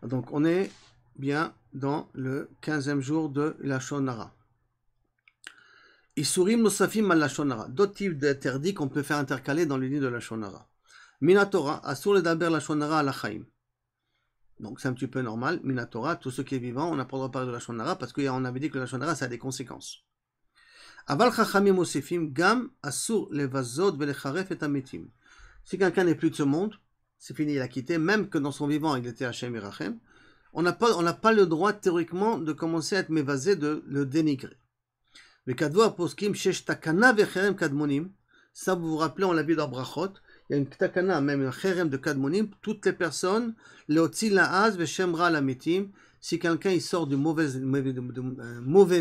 Donc on est bien dans le 15e jour de Lashon Hara. Isurim nosafim al Lashon Hara. D'autres types d'interdits qu'on peut faire intercaler dans le livre de Lashon Hara. Minatora, asur le daber Lashon Hara al Chaim. Donc c'est un petit peu normal. Minatora, tout ce qui est vivant, on n'a pas le droit de parler de Lashon Hara parce qu'on avait dit que le Lashon Hara ça a des conséquences. Aval chachamim osifim gam asur levazot velecharef et ametim. Si quelqu'un n'est plus de ce monde, c'est fini, il a quitté, même que dans son vivant il était Hachem Irachem, on n'a pas le droit théoriquement de commencer à être mévasé, de le dénigrer. Mais kadvo aposkim shesh takana vecherem kadmonim, ça vous vous rappelez, on l'a vu dans Brachot, il y a une takana, même un cherem de kadmonim, toutes les personnes, leotzi la'az veshemra lamitim, si quelqu'un il sort du mauvais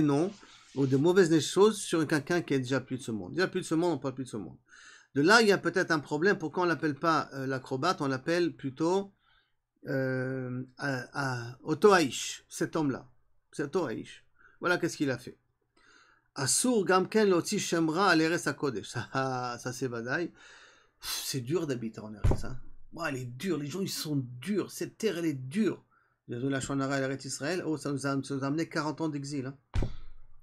nom, ou de mauvaises choses sur quelqu'un qui est déjà plus de ce monde. Déjà plus de ce monde, on parle plus de ce monde. De là, il y a peut-être un problème. Pourquoi on ne l'appelle pas l'acrobate, on l'appelle plutôt Otoaïch, cet homme-là. C'est Otoaïch. Voilà qu'est-ce qu'il a fait. Asur gamken loti shemra al eres hakodesh. Ça c'est badaï. C'est dur d'habiter en Eretz. Hein. Oh, elle est dure. Les gens, ils sont durs. Cette terre, elle est dure. La Shonara et l'Eretz Israël, oh, ça nous a amené 40 ans d'exil. Hein.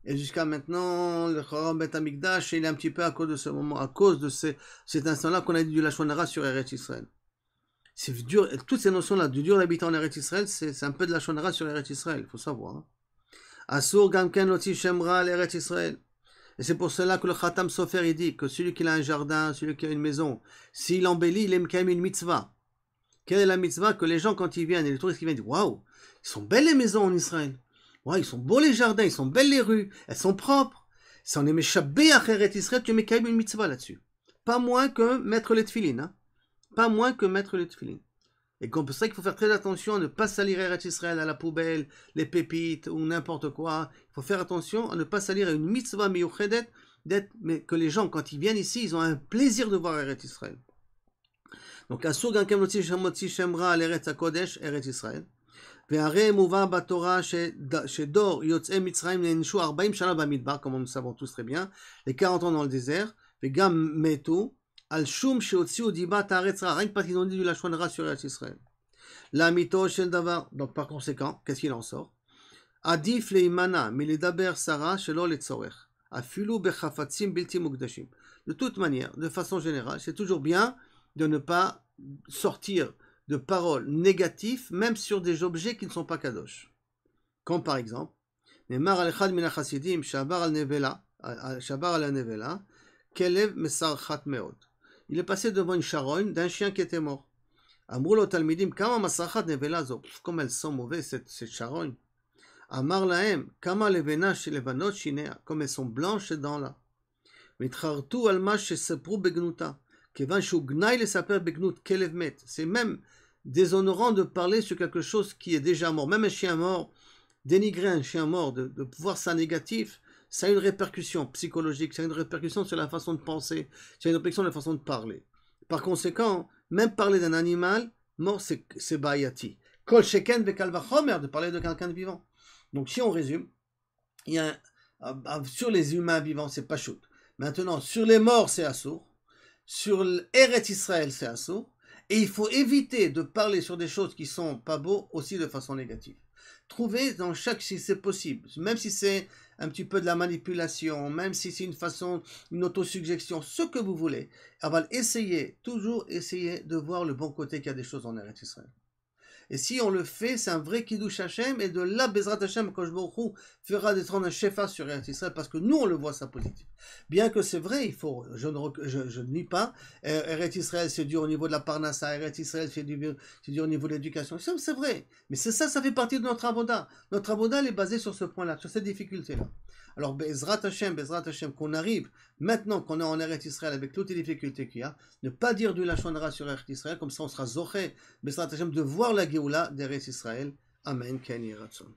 Et jusqu'à maintenant, le Choram Bet Amikdash, il est un petit peu à cause de ce moment, à cause de cet instant-là qu'on a dit du Lashon Hara sur Eretz Israël. C'est dur, toutes ces notions-là, du dur d'habiter en Eretz Israël, c'est un peu de Lashon Hara sur Eretz Israël, il faut savoir. Asur Gamken Loti Shemra l'Eretz Israël. Et c'est pour cela que le Khatam Sofer, il dit que celui qui a un jardin, celui qui a une maison, s'il embellit, il aime quand même une mitzvah. Quelle est la mitzvah? Que les gens, quand ils viennent, et les touristes qui viennent, disent waouh, ils sont belles les maisons en Israël. Ouais, ils sont beaux les jardins, ils sont belles les rues, elles sont propres. Si on est méchabé à Eretz Israël, tu mets quand même une mitzvah là-dessus. Pas moins que mettre les tefilines. Hein. Pas moins que mettre les tefilines. Et comme pour ça qu'il faut faire très attention à ne pas salir Eretz Israël à la poubelle, les pépites ou n'importe quoi. Il faut faire attention à ne pas salir à une mitzvah miyuchedet, mais que les gens, quand ils viennent ici, ils ont un plaisir de voir Eretz Israël. Donc, Asur Gankem Lotzi Shemra al Eretz HaKodesh, Eretz Israël. והרי מובא בתורה שדור יוצאי מצרים נענשו 40 שנה במדבר, comme nous savons tous très bien, les 40 ans dans le désert, וגם מתו, על שום שהוציאו דיבת הארץ רע, rien que parce qu'ils ont dit du לשון הרע sur ארץ ישראל. לאמיתו של דבר, donc par conséquent, qu'est-ce qu'il en sort? עדיף להימנע מלדבר סרה שלא לצורך, אפילו בחפצים בלתי מוקדשים. De toute manière, de façon générale, c'est toujours bien de ne pas sortir de paroles négatives, même sur des objets qui ne sont pas kadosh. Comme par exemple, Ne'mar al-Echad min ha-Chasidim, Shabar al-Nevela, Kelev mesarchat meod. Il est passé devant une charogne d'un chien qui était mort. Amrou lo talmidim, Kama masarchat nevela zo, comme elles sont mauvaises, cette charogne. Amar lahem, Kama levena levanot shinea, comme elles sont blanches ces dents-là. Mitchartu al-mash shesepru begnuta. C'est même déshonorant de parler sur quelque chose qui est déjà mort. Même un chien mort, dénigrer un chien mort, de voir ça négatif, ça a une répercussion psychologique, ça a une répercussion sur la façon de penser, ça a une répercussion sur la façon de parler. Par conséquent, même parler d'un animal mort, c'est bayati. Kol sheken vekal vachomer, de parler de quelqu'un de vivant. Donc si on résume, il y a sur les humains vivants, c'est pas shoot. Maintenant, sur les morts, c'est assour. Sur l'Eretz Israël, c'est assour. Et il faut éviter de parler sur des choses qui sont pas beaux aussi de façon négative. Trouvez dans chaque, si c'est possible, même si c'est un petit peu de la manipulation, même si c'est une façon, une autosuggestion, ce que vous voulez, toujours essayer de voir le bon côté qu'il y a des choses en Eretz Israël. Et si on le fait, c'est un vrai Kiddush Hashem, et de là, Bezrat Hashem, Kosh Baruch Hu fera d'être un shefa sur Eretz Israël, parce que nous, on le voit ça positif. Bien que c'est vrai, je ne nie pas, Eretz Israël, c'est dur au niveau de la parnassa, Eretz Israël, c'est dur au niveau de l'éducation, c'est vrai. Mais ça fait partie de notre avoda. Notre avoda, elle est basée sur ce point-là, sur cette difficulté-là. Alors, Bezrat Hashem, qu'on arrive, maintenant qu'on est en Eretz Israël, avec toutes les difficultés qu'il y a, ne pas dire du Lashon Hara sur Eretz Israël, comme ça on sera zoché, Bezrat Hashem, de voir la Géoula d'Eretz Israël. Amen, Ken Yiratzon.